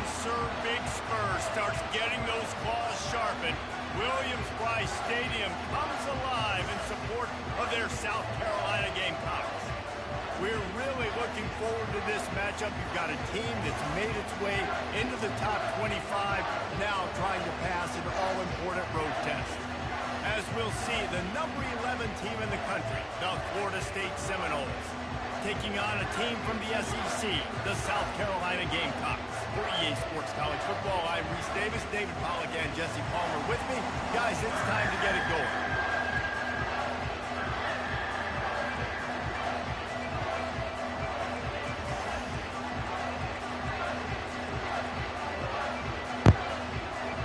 And Sir Big Spur starts getting those claws sharpened. Williams-Brice Stadium comes alive in support of their South Carolina Gamecocks. We're really looking forward to this matchup. You've got a team that's made its way into the top 25, now trying to pass an all-important road test. As we'll see, the number 11 team in the country, the Florida State Seminoles, taking on a team from the SEC, the South Carolina Gamecocks. For EA Sports College Football, I'm Reese Davis, David Pollack, and Jesse Palmer with me. Guys, it's time to get it going.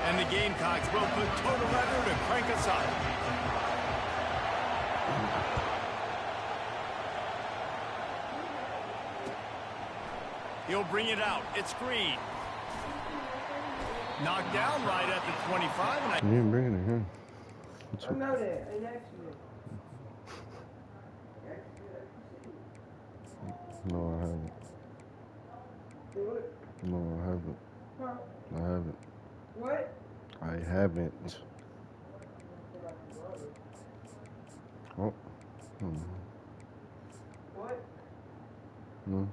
And the Gamecocks will put total leather to crank us up. He'll bring it out. It's Green. Knocked down right at the 25. And you didn't bring it in here. I know that. An accident. No, I haven't. What? No, I haven't. Huh? I haven't. What? I haven't. Oh. What? No.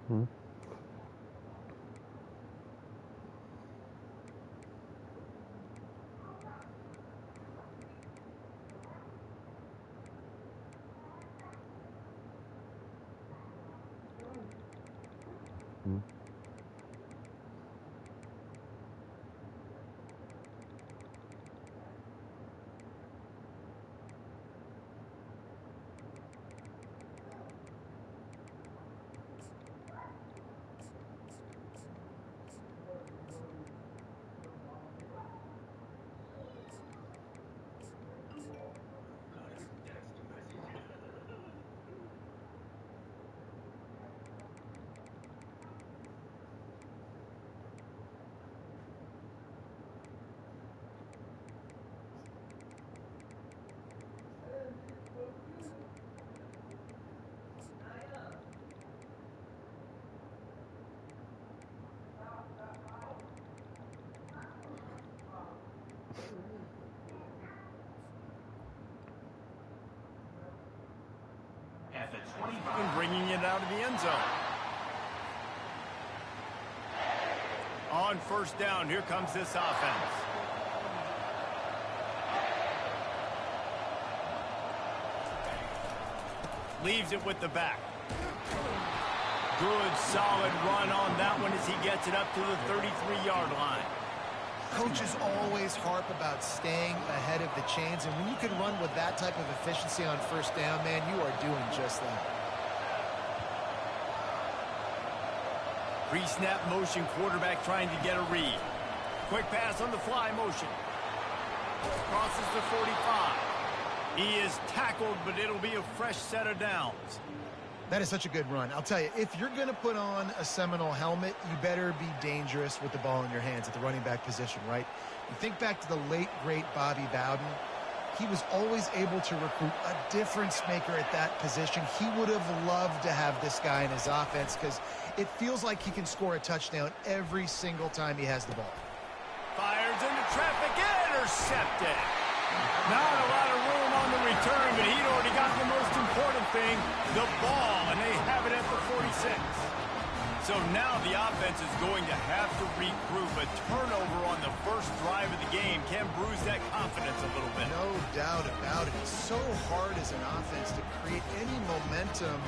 Hmm. Hmm. At the 25, bringing it out of the end zone. On first down, here comes this offense. Leaves it with the back. Good, solid run on that one as he gets it up to the 33-yard line. Coaches always harp about staying ahead of the chains, and when you can run with that type of efficiency on first down, man, you are doing just that. Pre-snap motion, quarterback trying to get a read. Quick pass on the fly motion. Crosses the 45. He is tackled, but it'll be a fresh set of downs. That is such a good run. I'll tell you, if you're going to put on a Seminole helmet, you better be dangerous with the ball in your hands at the running back position, right? You think back to the late, great Bobby Bowden. He was always able to recruit a difference maker at that position. He would have loved to have this guy in his offense because it feels like he can score a touchdown every single time he has the ball. Fires into traffic, intercepted. Not a lot of room on the return, but he'd already got the most important thing, the ball, and they have it at the 46. So now the offense is going to have to regroup. A turnover on the first drive of the game can bruise that confidence a little bit. No doubt about it. It's so hard as an offense to create any momentum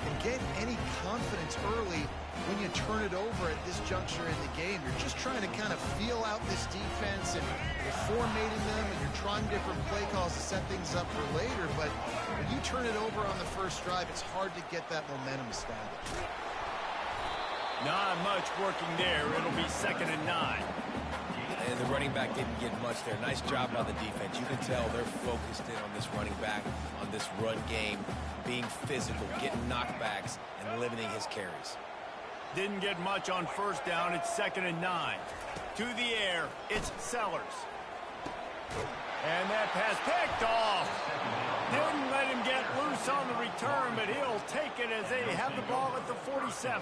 and get any confidence early when you turn it over at this juncture in the game. You're just trying to kind of feel out this defense, and you're formatting them, and you're trying different play calls to set things up for later. But when you turn it over on the first drive, it's hard to get that momentum established. Not much working there. It'll be 2nd and 9. And the running back didn't get much there. Nice job by the defense. You can tell they're focused in on this running back, on this run game, being physical, getting knockbacks, and limiting his carries. Didn't get much on first down. It's 2nd and 9. To the air, it's Sellers. And that pass picked off. Didn't let him get loose on the return, but he'll take it as they have the ball at the 47.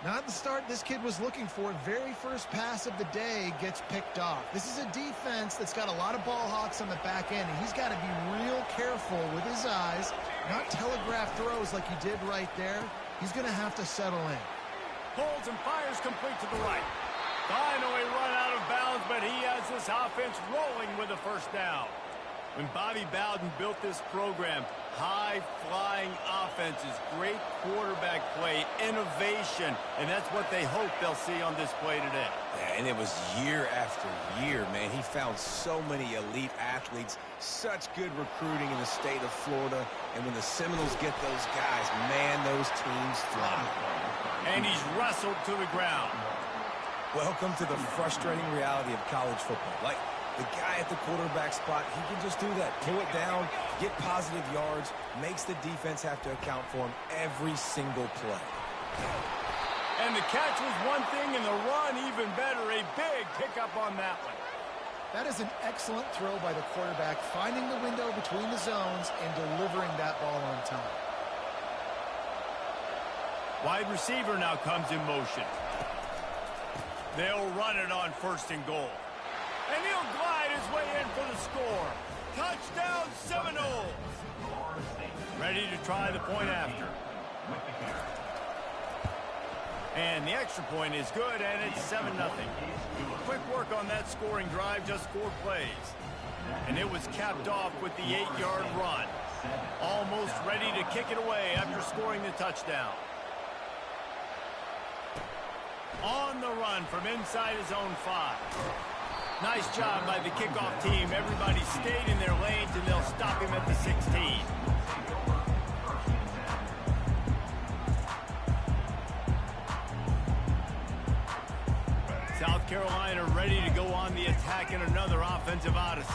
Not the start this kid was looking for. Very first pass of the day gets picked off. This is a defense that's got a lot of ball hawks on the back end, and he's got to be real careful with his eyes, not telegraph throws like he did right there. He's going to have to settle in. Pulls and fires complete to the right. Finally run out of bounds, but he has this offense rolling with a first down. When Bobby Bowden built this program, high-flying offenses, great quarterback play, innovation, and that's what they hope they'll see on display today. Yeah, and it was year after year, man. He found so many elite athletes, such good recruiting in the state of Florida, and when the Seminoles get those guys, man, those teams fly. And he's wrestled to the ground. Welcome to the frustrating reality of college football. Like, the guy at the quarterback spot, he can just do that. Pull it down, get positive yards, makes the defense have to account for him every single play. And the catch was one thing, and the run even better. A big pickup on that one. That is an excellent throw by the quarterback, finding the window between the zones and delivering that ball on time. Wide receiver now comes in motion. They'll run it on 1st and goal. And he'll glide his way in for the score. Touchdown Seminoles. Ready to try the point after. And the extra point is good, and it's 7-0. Quick work on that scoring drive, just 4 plays. And it was capped off with the 8-yard run. Almost ready to kick it away after scoring the touchdown. On the run from inside his own 5. Nice job by the kickoff team. Everybody stayed in their lanes, and they'll stop him at the 16. South Carolina ready to go on the attack in another offensive odyssey.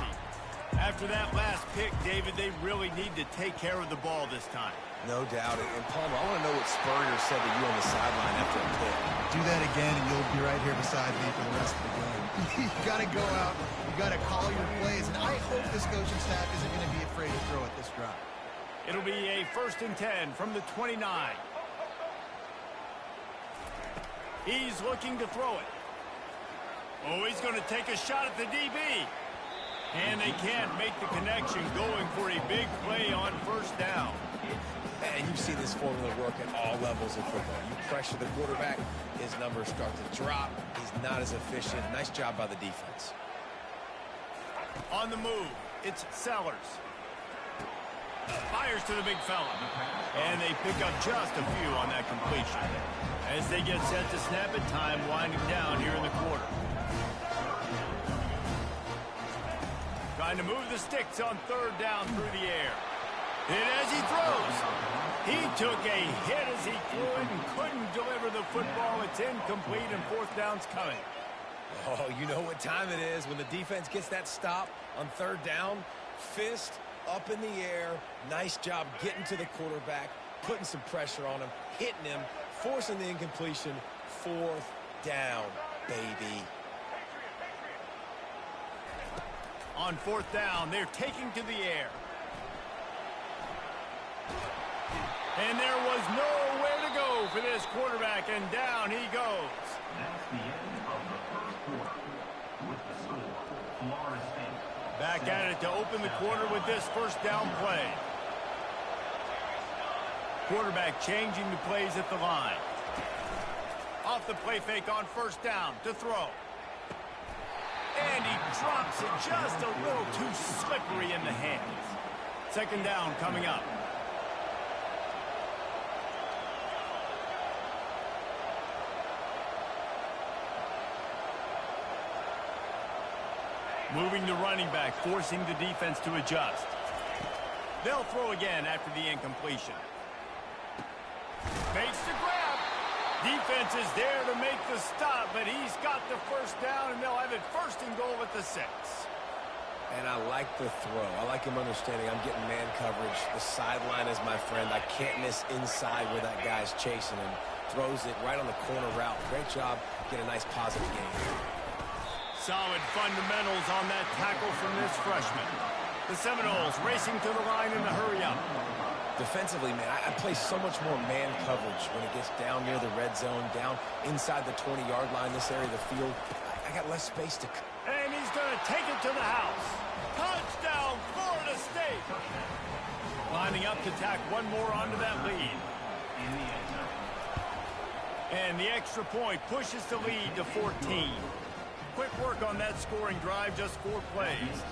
After that last pick, David, they really need to take care of the ball this time. No doubt. And Palmer, I want to know what Spurrier said to you on the sideline after a pick. Do that again, and you'll be right here beside me for the rest of the game. You got to go out. You got to call your plays, and I hope this coaching staff isn't going to be afraid to throw at this drive. It'll be a 1st and 10 from the 29. He's looking to throw it. Oh, he's going to take a shot at the DB. And they can't make the connection, going for a big play on 1st down. And you've seen this formula work at all levels of football. You pressure the quarterback, his numbers start to drop. He's not as efficient. Nice job by the defense. On the move, it's Sellers. Fires to the big fella. And they pick up just a few on that completion. As they get set to snap it, time winding down here in the quarter. Trying to move the sticks on 3rd down through the air. And as he throws, he took a hit as he threw it and couldn't deliver the football. It's incomplete, and 4th down's coming. Oh, you know what time it is when the defense gets that stop on 3rd down. Fist up in the air. Nice job getting to the quarterback, putting some pressure on him, hitting him, forcing the incompletion. 4th down, baby. On 4th down, they're taking to the air. And there was nowhere to go for this quarterback, and down he goes. That's the end of the 1st quarter. With the score, Florida State. Back at it to open the quarter with this 1st down play. Quarterback changing the plays at the line. Off the play fake on 1st down to throw. And he drops it just a little too slippery in the hands. 2nd down coming up. Moving the running back, forcing the defense to adjust. They'll throw again after the incompletion. Fakes the grab. Defense is there to make the stop, but he's got the first down, and they'll have it 1st and goal at the 6. And I like the throw. I like him understanding I'm getting man coverage. The sideline is my friend. I can't miss inside where that guy's chasing him. Throws it right on the corner route. Great job. Get a nice positive gain. Solid fundamentals on that tackle from this freshman. The Seminoles racing to the line in the hurry-up. Defensively, man, I play so much more man coverage when it gets down near the red zone, down inside the 20-yard line, this area of the field. I got less space to... And he's going to take it to the house. Touchdown, Florida State. Lining up to tack one more onto that lead. And the extra point pushes the lead to 14. Quick work on that scoring drive, just 4 plays.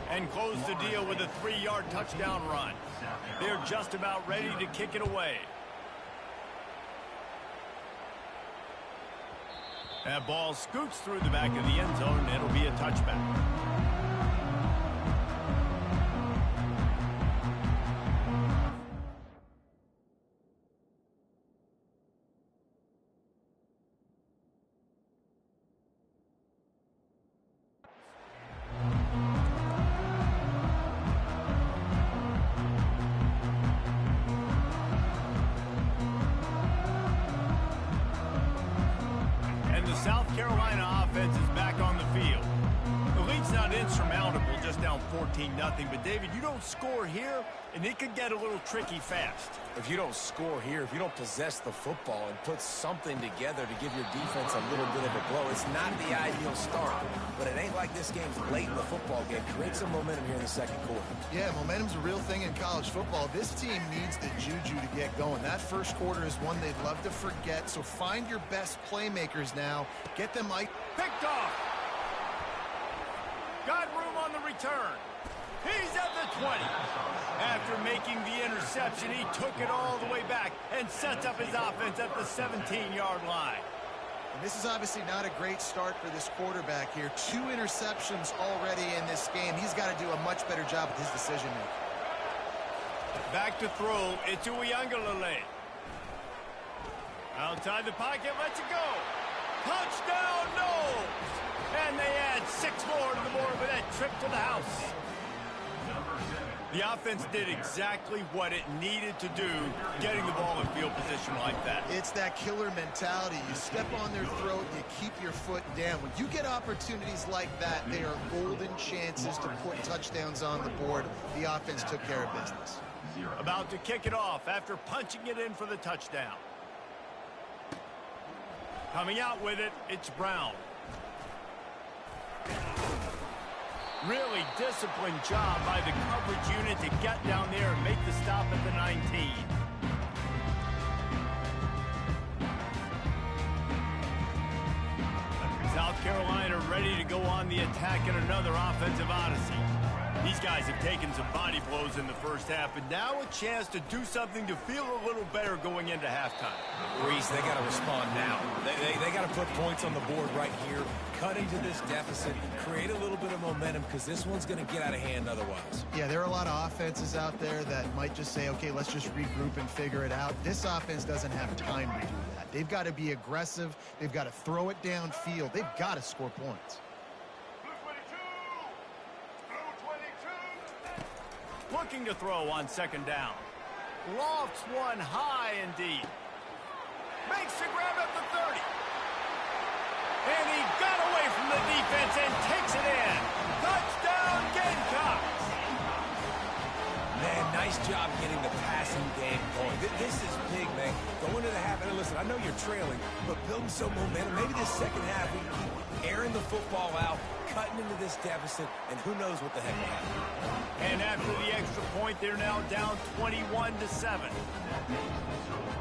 And close the deal with a 3-yard touchdown run. They're just about ready to kick it away. That ball scoots through the back of the end zone, and it'll be a touchback. South Carolina offense is back on the field. The lead's not insurmountable, just down 14-0. But, David, you don't score here, and it could get a little tricky fast. If you don't score here, if you don't possess the football and put something together to give your defense a little bit of a blow, it's not the ideal start. But it ain't like this game's late in the football game. Create some momentum here in the 2nd quarter. Yeah, momentum's a real thing in college football. This team needs the juju to get going. That 1st quarter is one they'd love to forget, so find your best playmakers now. Get them picked off. Got room on the return. He's at the 20. After making the interception, he took it all the way back and sets up his offense at the 17-yard line. And this is obviously not a great start for this quarterback here. 2 interceptions already in this game. He's got to do a much better job with his decision-making. Back to throw. It's Uiagalelei. Outside the pocket, lets it go. Touchdown, no! And they add 6 more to the board with that trip to the house. The offense did exactly what it needed to do, getting the ball in field position like that. It's that killer mentality. You step on their throat, you keep your foot down. When you get opportunities like that, they are golden chances to put touchdowns on the board. The offense took care of business. About to kick it off after punching it in for the touchdown. Coming out with it, it's Brown. Really disciplined job by the coverage unit to get down there and make the stop at the 19. South Carolina ready to go on the attack in another offensive odyssey. These guys have taken some body blows in the first half, and now a chance to do something to feel a little better going into halftime. Reese, they got to respond now. They got to put points on the board right here, cut into this deficit, create a little bit of momentum, because this one's going to get out of hand otherwise. Yeah, there are a lot of offenses out there that might just say, okay, let's just regroup and figure it out. This offense doesn't have time to do that. They've got to be aggressive. They've got to throw it downfield. They've got to score points. Looking to throw on 2nd down. Lofts one high and deep. Makes the grab at the 30. And he got away from the defense and takes it in. Touchdown, Gamecocks. Man, nice job getting the passing game going. This is big, man. Going into the half, and listen, I know you're trailing, but building some momentum. Maybe this 2nd half, we keep airing the football out, cutting into this deficit, and who knows what the heck will happen. And after the extra point, they're now down 21-7.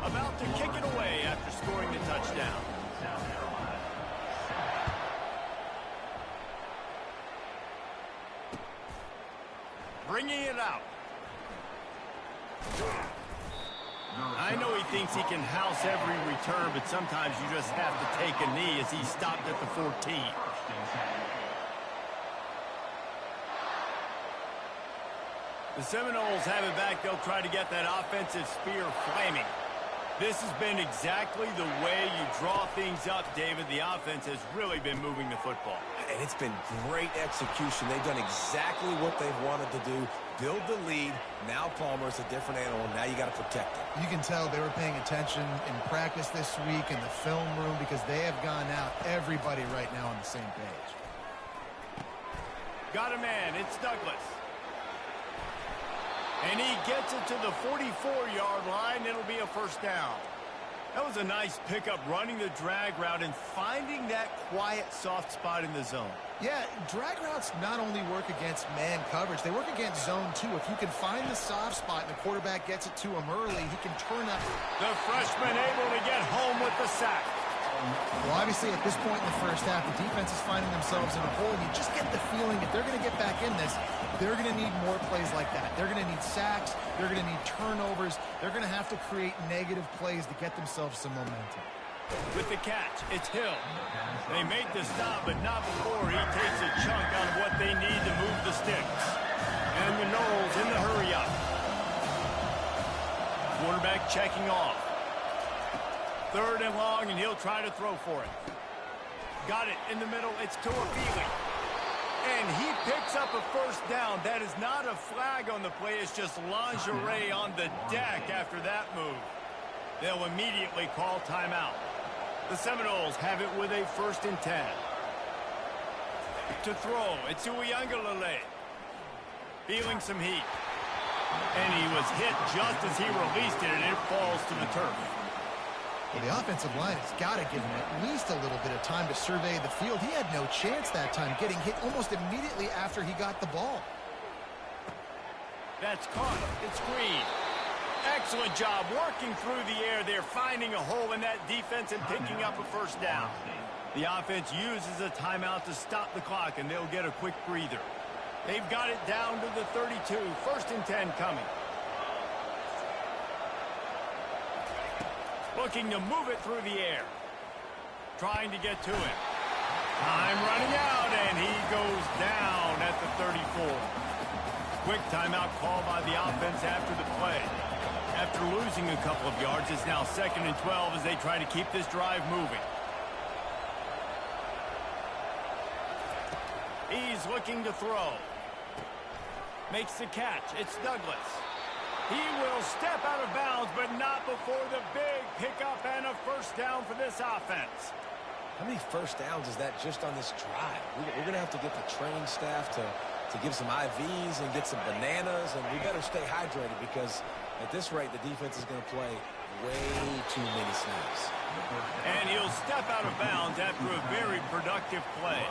About to kick it away after scoring the touchdown. Bringing it out. I know he thinks he can house every return, but sometimes you just have to take a knee as he stopped at the 14. The Seminoles have it back. They'll try to get that offensive spear flaming. This has been exactly the way you draw things up, David. The offense has really been moving the football. And it's been great execution. They've done exactly what they've wanted to do. Build the lead. Now Palmer's a different animal. Now you got to protect him. You can tell they were paying attention in practice this week in the film room because they have gone out everybody right now on the same page. Got a man. It's Douglas. And he gets it to the 44-yard line. It'll be a first down. That was a nice pickup, running the drag route and finding that quiet, soft spot in the zone. Yeah, drag routes not only work against man coverage, they work against zone too. If you can find the soft spot and the quarterback gets it to him early, he can turn up. The freshman able to get home with the sack. Well, obviously, at this point in the first half, the defense is finding themselves in a hole. You just get the feeling if they're going to get back in this, they're going to need more plays like that. They're going to need sacks. They're going to need turnovers. They're going to have to create negative plays to get themselves some momentum. With the catch, it's Hill. They make the stop, but not before he takes a chunk out of what they need to move the sticks. And the Knowles in the hurry up. Quarterback checking off. 3rd and long, and he'll try to throw for it. Got it in the middle. It's to Feely. And he picks up a first down. That is not a flag on the play. It's just lingerie on the deck after that move. They'll immediately call timeout. The Seminoles have it with a 1st and 10. To throw, it's Uiagalelei. Feeling some heat. And he was hit just as he released it, and it falls to the turf. Well, the offensive line has got to give him at least a little bit of time to survey the field. He had no chance that time, getting hit almost immediately after he got the ball. That's caught. It's Green. Excellent job working through the air there, finding a hole in that defense and picking up a first down. The offense uses a timeout to stop the clock, and they'll get a quick breather. They've got it down to the 32. 1st and 10 coming. Looking to move it through the air. Trying to get to him. Time running out, and he goes down at the 34. Quick timeout call by the offense after the play. After losing a couple of yards, it's now 2nd and 12 as they try to keep this drive moving. He's looking to throw. Makes the catch. It's Douglas. He will step out of bounds, but not before the big pickup and a first down for this offense. How many first downs is that just on this drive? We're going to have to get the training staff to give some IVs and get some bananas, and we better stay hydrated because at this rate, the defense is going to play way too many snaps. And he'll step out of bounds after a very productive play.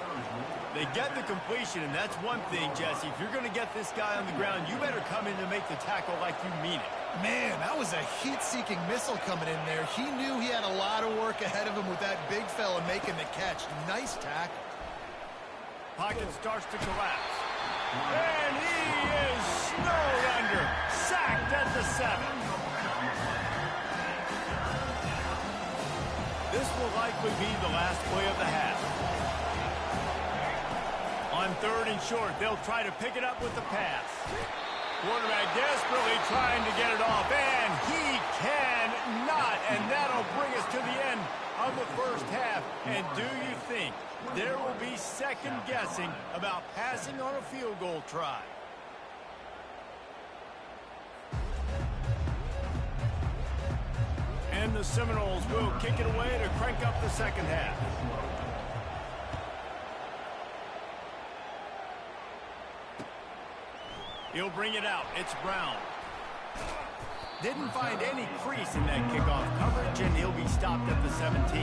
They get the completion, and that's one thing, Jesse. If you're going to get this guy on the ground, you better come in to make the tackle like you mean it. Man, that was a heat-seeking missile coming in there. He knew he had a lot of work ahead of him with that big fella making the catch. Nice tackle. Pocket starts to collapse. And he is snowed under. Sacked at the 7. This will likely be the last play of the half. On 3rd and short, they'll try to pick it up with the pass. Quarterback desperately trying to get it off, and he cannot, and that'll bring us to the end of the first half. And do you think there will be second guessing about passing on a field goal try? And the Seminoles will kick it away to crank up the second half. He'll bring it out. It's Brown. Didn't find any crease in that kickoff coverage, and he'll be stopped at the 17.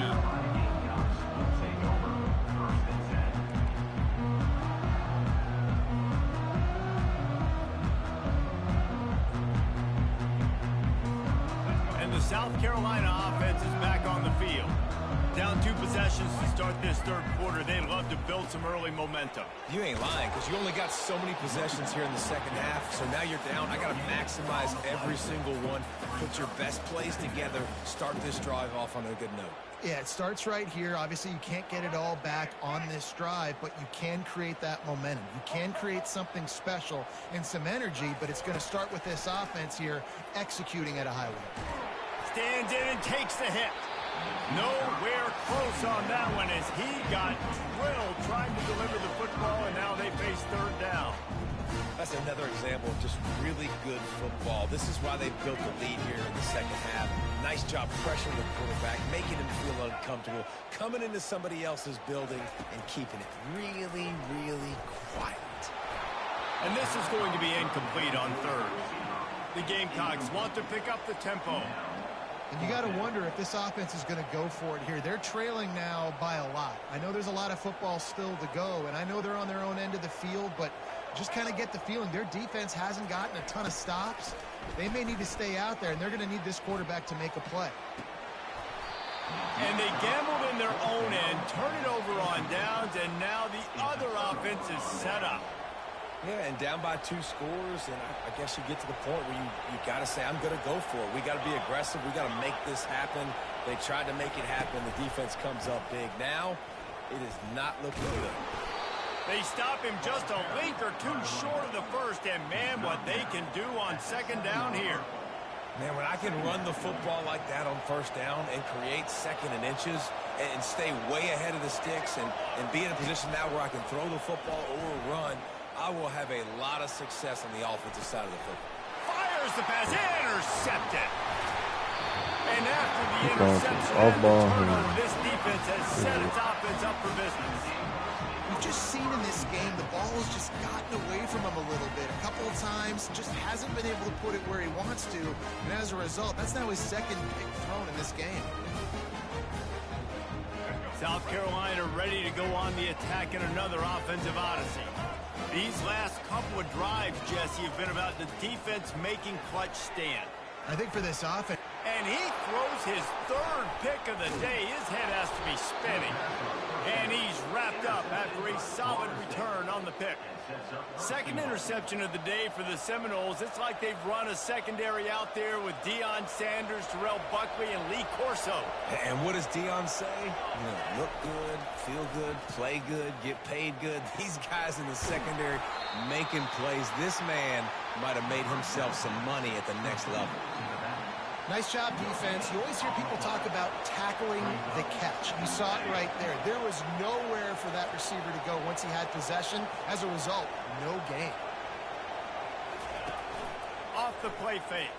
And the South Carolina offense is back on the field. Down 2 possessions to start this 3rd quarter. They'd love to build some early momentum. You ain't lying, because you only got so many possessions here in the second half, so now you're down. I got to maximize every single one, put your best plays together, start this drive off on a good note. Yeah, it starts right here. Obviously, you can't get it all back on this drive, but you can create that momentum. You can create something special and some energy, but it's going to start with this offense here executing at a high level. Stands in and takes the hit. Nowhere close on that one as he got drilled trying to deliver the football, and now they face third down. That's another example of just really good football. This is why they built the lead here in the second half. Nice job pressuring the quarterback, making him feel uncomfortable, coming into somebody else's building and keeping it really, really quiet. And this is going to be incomplete on third. The Gamecocks want to pick up the tempo. And you got to wonder if this offense is going to go for it here. They're trailing now by a lot. I know there's a lot of football still to go, and I know they're on their own end of the field, but just kind of get the feeling their defense hasn't gotten a ton of stops. They may need to stay out there, and they're going to need this quarterback to make a play. And they gambled in their own end, turn it over on downs, and now the other offense is set up. Yeah, and down by 2 scores, and I guess you get to the point where you got to say, I'm going to go for it. We got to be aggressive. We got to make this happen. They tried to make it happen. The defense comes up big. Now, it is not looking good. They stop him just a link or two short of the first, and man, what they can do on second down here. Man, when I can run the football like that on first down and create second and inches and stay way ahead of the sticks and be in a position now where I can throw the football or run, I will have a lot of success on the offensive side of the football. Fires the pass, intercepted. And after the interception off and the ball, turnover, this defense has set its offense up for business. We've just seen in this game the ball has just gotten away from him a little bit. A couple of times, just hasn't been able to put it where he wants to. And as a result, that's now his second pick thrown in this game. South Carolina ready to go on the attack in another offensive odyssey. These last couple of drives, Jesse, have been about the defense making clutch stand. I think for this offense. And he throws his third pick of the day. His head has to be spinning. And he's wrapped up after a solid return on the pick. Second interception of the day for the Seminoles. It's like they've run a secondary out there with Deion Sanders, Terrell Buckley, and Lee Corso. And what does Deion say? You know, look good, feel good, play good, get paid good. These guys in the secondary making plays. This man might have made himself some money at the next level. Nice job, defense. You always hear people talk about tackling the catch. You saw it right there. There was nowhere for that receiver to go once he had possession. As a result, no gain. Off the play fake.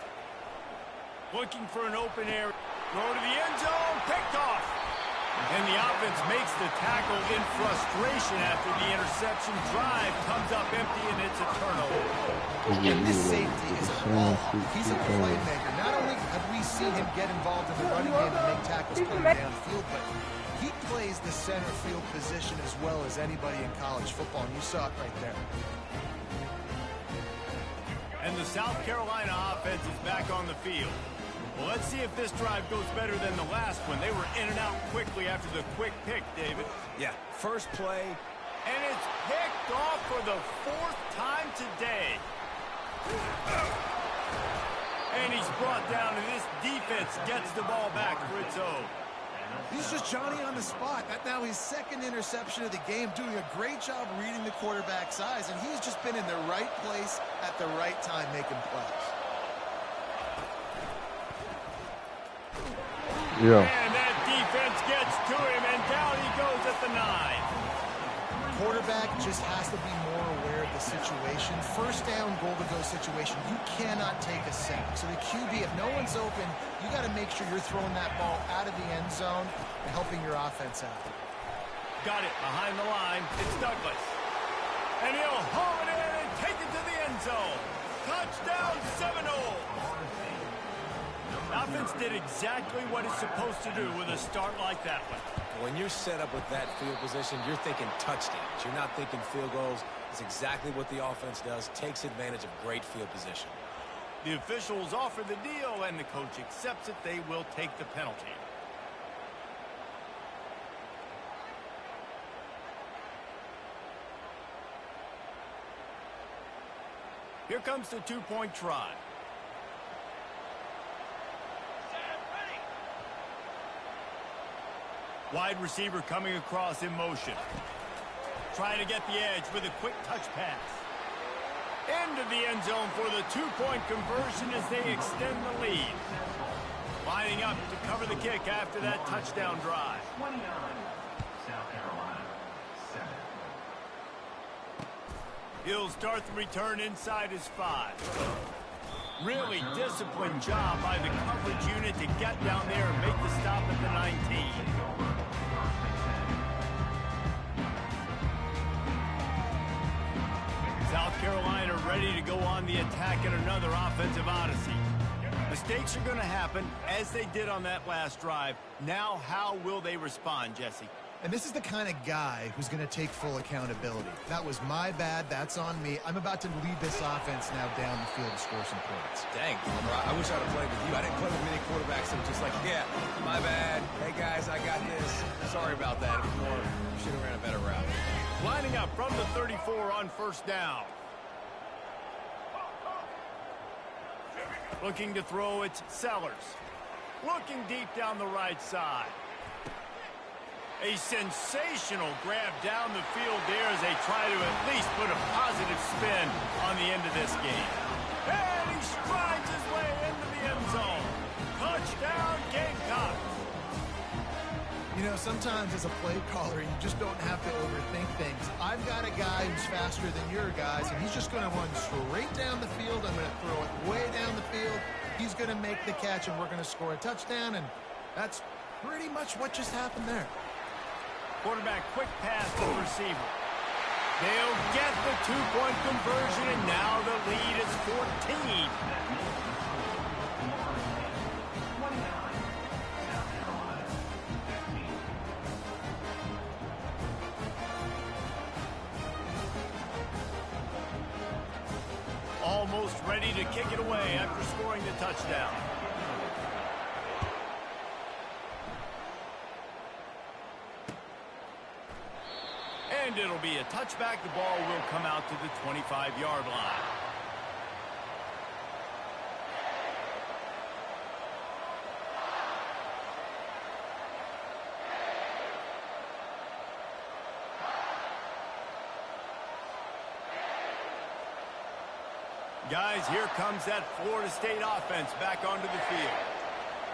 Looking for an open area. Throw to the end zone. Picked off. And the offense makes the tackle in frustration after the interception. Drive comes up empty, and it's a turnover. And this safety is a ball. He's a playmaker. Not only have we seen him get involved in the running game and make tackles coming downfield, but he plays the center field position as well as anybody in college football, and you saw it right there. And the South Carolina offense is back on the field. Well, let's see if this drive goes better than the last one. They were in and out quickly after the quick pick, David. Yeah, first play. And it's picked off for the 4th time today. And he's brought down, and this defense gets the ball back for its own. He's just Johnny on the spot. That now his second interception of the game, doing a great job reading the quarterback's eyes, and he's just been in the right place at the right time making plays. Yeah. And that defense gets to him, and down he goes at the 9. Quarterback just has to be more aware of the situation. First down, goal-to-go situation, you cannot take a sack. So the QB, if no one's open, you got to make sure you're throwing that ball out of the end zone and helping your offense out. Got it behind the line. It's Douglas. And he'll haul it in and take it to the end zone. Touchdown, Seminoles. Offense did exactly what it's supposed to do with a start like that one. When you're set up with that field position, you're thinking touchdowns. You're not thinking field goals. It's exactly what the offense does. Takes advantage of great field position. The officials offer the deal, and the coach accepts it. They will take the penalty. Here comes the two-point try. Wide receiver coming across in motion. Trying to get the edge with a quick touch pass. Into the end zone for the two-point conversion as they extend the lead. Lining lining up to cover the kick after that touchdown drive. 29, South Carolina, 7. He'll start the return inside his 5. Really disciplined job by the coverage unit to get down there and make the stop at the 19. South Carolina ready to go on the attack in another offensive odyssey. Mistakes are going to happen, as they did on that last drive. Now, how will they respond, Jesse? And this is the kind of guy who's going to take full accountability. That was my bad. That's on me. I'm about to lead this offense now down the field and score some points. Dang, I wish I'd have played with you. I didn't play with many quarterbacks that were just like, yeah, my bad. Hey, guys, I got this. Sorry about that. Should have ran a better route. Lining up from the 34 on first down. Looking to throw, it's Sellers. Looking deep down the right side. A sensational grab down the field there as they try to at least put a positive spin on the end of this game. And he strides his way into the end zone. Touchdown, Gamecocks. You know, sometimes as a play caller, you just don't have to overthink things. I've got a guy who's faster than your guys, and he's just going to run straight down the field. I'm going to throw it way down the field. He's going to make the catch, and we're going to score a touchdown, and that's pretty much what just happened there. Quarterback quick pass to the receiver. They'll get the two-point conversion, and now the lead is 14. Almost ready to kick it away after scoring the touchdown. And it'll be a touchback. The ball will come out to the 25-yard line. Guys, here comes that Florida State offense back onto the field.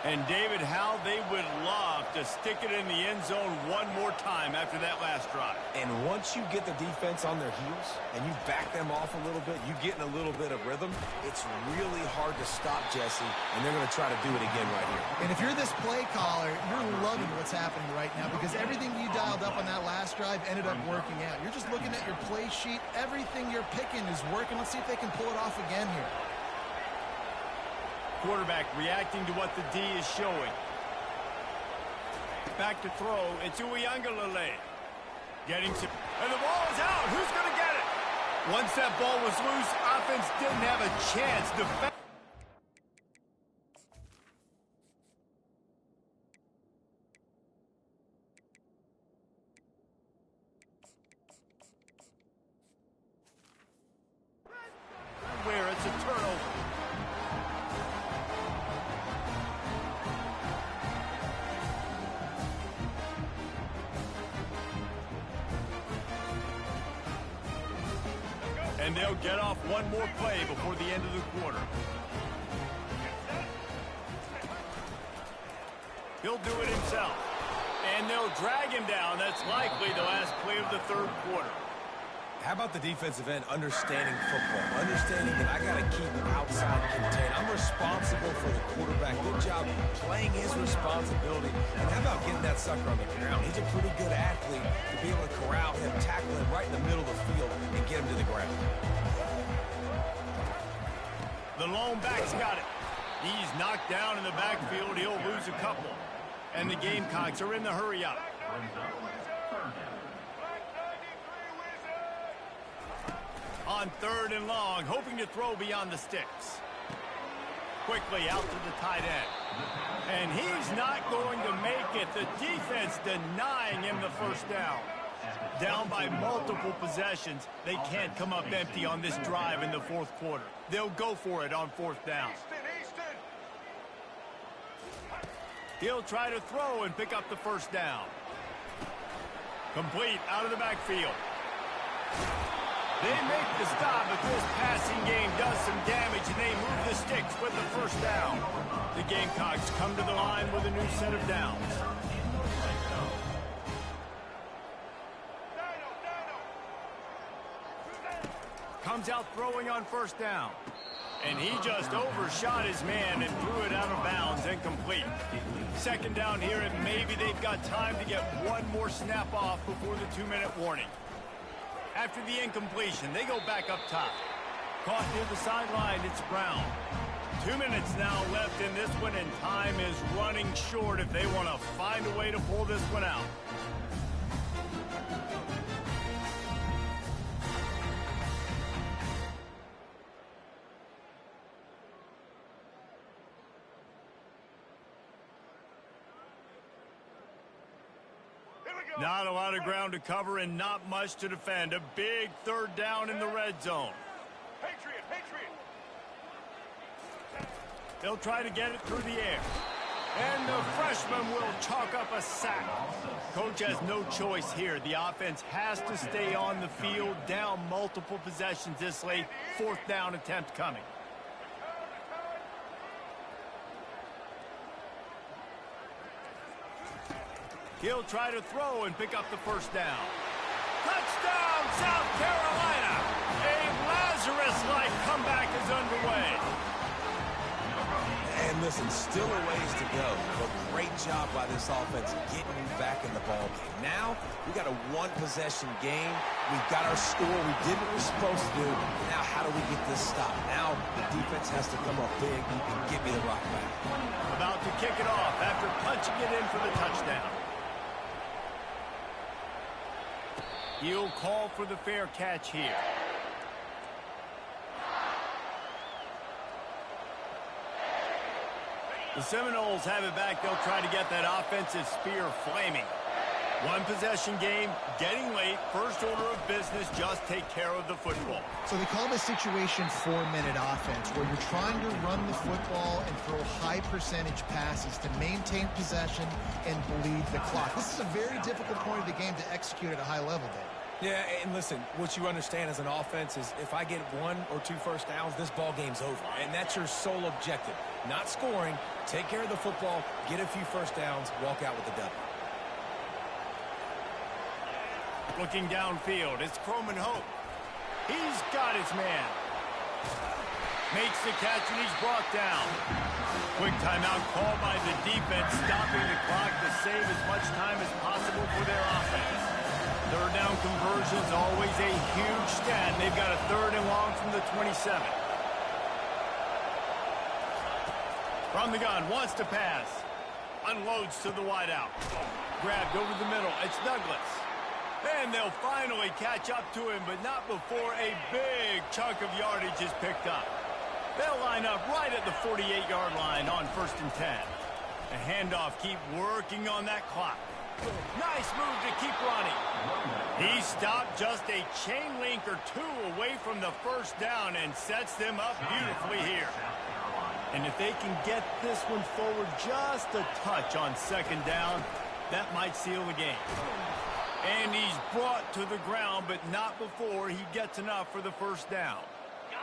And, David, how they would love to stick it in the end zone one more time after that last drive. And once you get the defense on their heels and you back them off a little bit, you get in a little bit of rhythm, it's really hard to stop, Jesse, and they're going to try to do it again right here. And if you're this play caller, you're loving what's happening right now because everything you dialed up on that last drive ended up working out. You're just looking at your play sheet. Everything you're picking is working. Let's see if they can pull it off again here. Quarterback reacting to what the D is showing. Back to throw. It's Uiagalelei. Getting some... And the ball is out. Who's going to get it? Once that ball was loose, offense didn't have a chance. Defense... Where it's a turnover. And they'll get off one more play before the end of the quarter. He'll do it himself. And they'll drag him down. That's likely the last play of the third quarter. How about the defensive end understanding football, understanding that I got to keep him outside contained. I'm responsible for the quarterback. Good job playing his responsibility. And how about getting that sucker on the ground? He's a pretty good athlete to be able to corral him, tackle him right in the middle of the field, and get him to the ground. The lone back's got it. He's knocked down in the backfield. He'll lose a couple. And the Gamecocks are in the hurry-up. On third and long, hoping to throw beyond the sticks. Quickly out to the tight end. And he's not going to make it. The defense denying him the first down. Down by multiple possessions. They can't come up empty on this drive in the fourth quarter. They'll go for it on fourth down. He'll try to throw and pick up the first down. Complete out of the backfield. They make the stop, but this passing game does some damage, and they move the sticks with the first down. The Gamecocks come to the line with a new set of downs. Comes out throwing on first down. And he just overshot his man and threw it out of bounds, incomplete. Second down here, and maybe they've got time to get one more snap off before the 2-minute warning. After the incompletion, they go back up top. Caught near the sideline, it's Brown. 2 minutes now left in this one, and time is running short if they want to find a way to pull this one out. Not a lot of ground to cover and not much to defend. A big third down in the red zone. Patriot. They'll try to get it through the air. And the freshman will chalk up a sack. Coach has no choice here. The offense has to stay on the field, down multiple possessions this late. Fourth down attempt coming. He'll try to throw and pick up the first down. Touchdown, South Carolina! A Lazarus-like comeback is underway. And listen, still a ways to go, but great job by this offense getting back in the ball game. Now, we got a one-possession game. We've got our score. We did what we're supposed to do. Now, how do we get this stop? Now, the defense has to come up big and get me the rock back. About to kick it off after punching it in for the touchdown. He'll call for the fair catch here. The Seminoles have it back. They'll try to get that offensive spear flaming. One possession game, getting late. First order of business, just take care of the football. So they call this situation 4-minute offense, where you're trying to run the football and throw high percentage passes to maintain possession and bleed the clock. This is a very difficult point of the game to execute at a high level, Dave. Yeah, and listen, what you understand as an offense is if I get 1 or 2 first downs, this ball game's over. And that's your sole objective. Not scoring, take care of the football, get a few first downs, walk out with the W. Looking downfield, it's Croman Hope. He's got his man. Makes the catch, and he's brought down. Quick timeout called by the defense, stopping the clock to save as much time as possible for their offense. Third down conversion's always a huge stat. They've got a 3rd and long from the 27. From the gun, wants to pass. Unloads to the wideout. Grabbed over the middle. It's Douglas. And they'll finally catch up to him, but not before a big chunk of yardage is picked up. They'll line up right at the 48-yard line on 1st and 10. A handoff, keep working on that clock. Nice move to keep running. He stopped just a chain link or 2 away from the first down and sets them up beautifully here. And if they can get this one forward just a touch on 2nd down, that might seal the game. And he's brought to the ground, but not before he gets enough for the first down.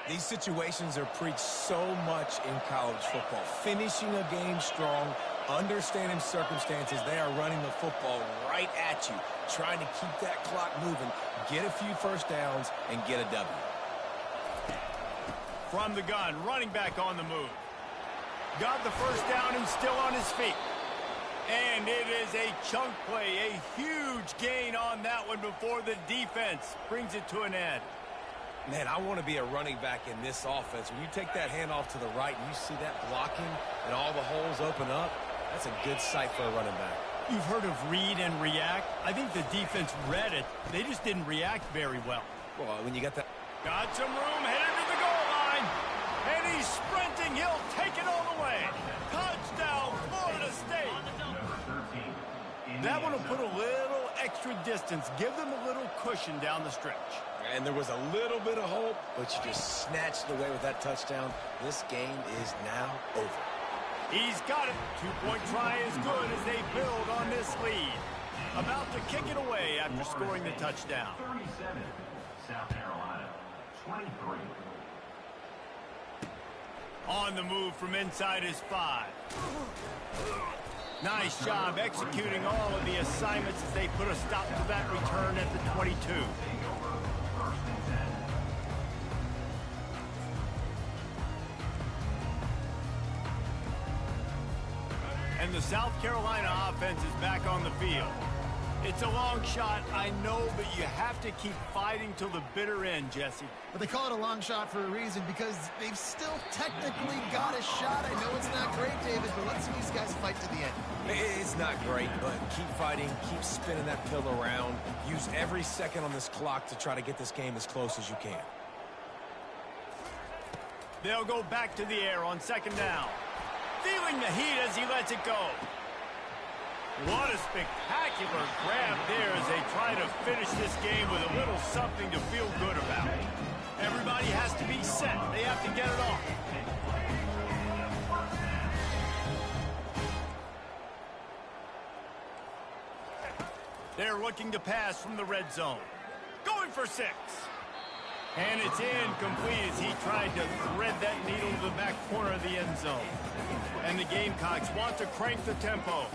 These situations are preached so much in college football. Finishing a game strong, understanding circumstances. They are running the football right at you, trying to keep that clock moving, get a few first downs, and get a W. From the gun, running back on the move. Got the first down and still on his feet. And it is a chunk play, a huge gain on that one before the defense brings it to an end. Man, I want to be a running back in this offense. When you take that handoff to the right and you see that blocking and all the holes open up, that's a good sight for a running back. You've heard of read and react. I think the defense read it. They just didn't react very well. Well, when you got that... Got some room, headed to the goal line. And he's sprinting. He'll take it all the way. Touchdown, Florida State. That one will put a little extra distance, give them a little cushion down the stretch. And there was a little bit of hope, but you just snatched it away with that touchdown. This game is now over. He's got it. 2-point try is good as they build on this lead. About to kick it away after scoring the touchdown. 37, South Carolina. 23. On the move from inside his 5. Nice job executing all of the assignments as they put a stop to that return at the 22. And the South Carolina offense is back on the field. It's a long shot, I know, but you have to keep fighting till the bitter end, Jesse. But they call it a long shot for a reason, because they've still technically got a shot. I know it's not great, David, but let's see these guys fight to the end. It's not great, but keep fighting, keep spinning that pill around. Use every second on this clock to try to get this game as close as you can. They'll go back to the air on 2nd down. Feeling the heat as he lets it go. What a spectacular grab there as they try to finish this game with a little something to feel good about. Everybody has to be set. They have to get it off. They're looking to pass from the red zone. Going for 6. And it's incomplete as he tried to thread that needle to the back corner of the end zone. And the Gamecocks want to crank the tempo.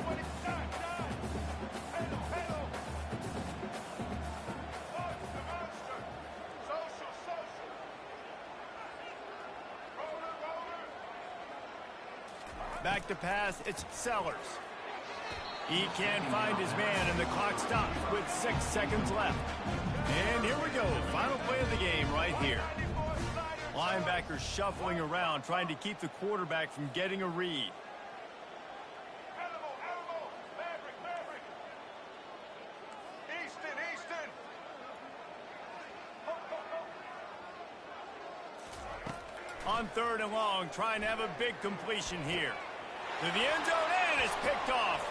Back to pass, it's Sellers. He can't find his man, and the clock stops with 6 seconds left. And here we go, final play of the game right here. Linebackers shuffling around, trying to keep the quarterback from getting a read. On 3rd and long, trying to have a big completion here. To the end zone, and it's picked off.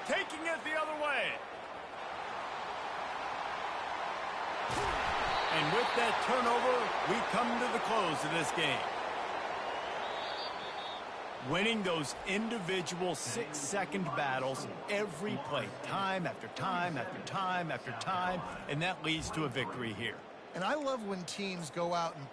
Taking it the other way. And with that turnover, we come to the close of this game. Winning those individual 6-second battles every play, time after time after time after time, and that leads to a victory here. And I love when teams go out and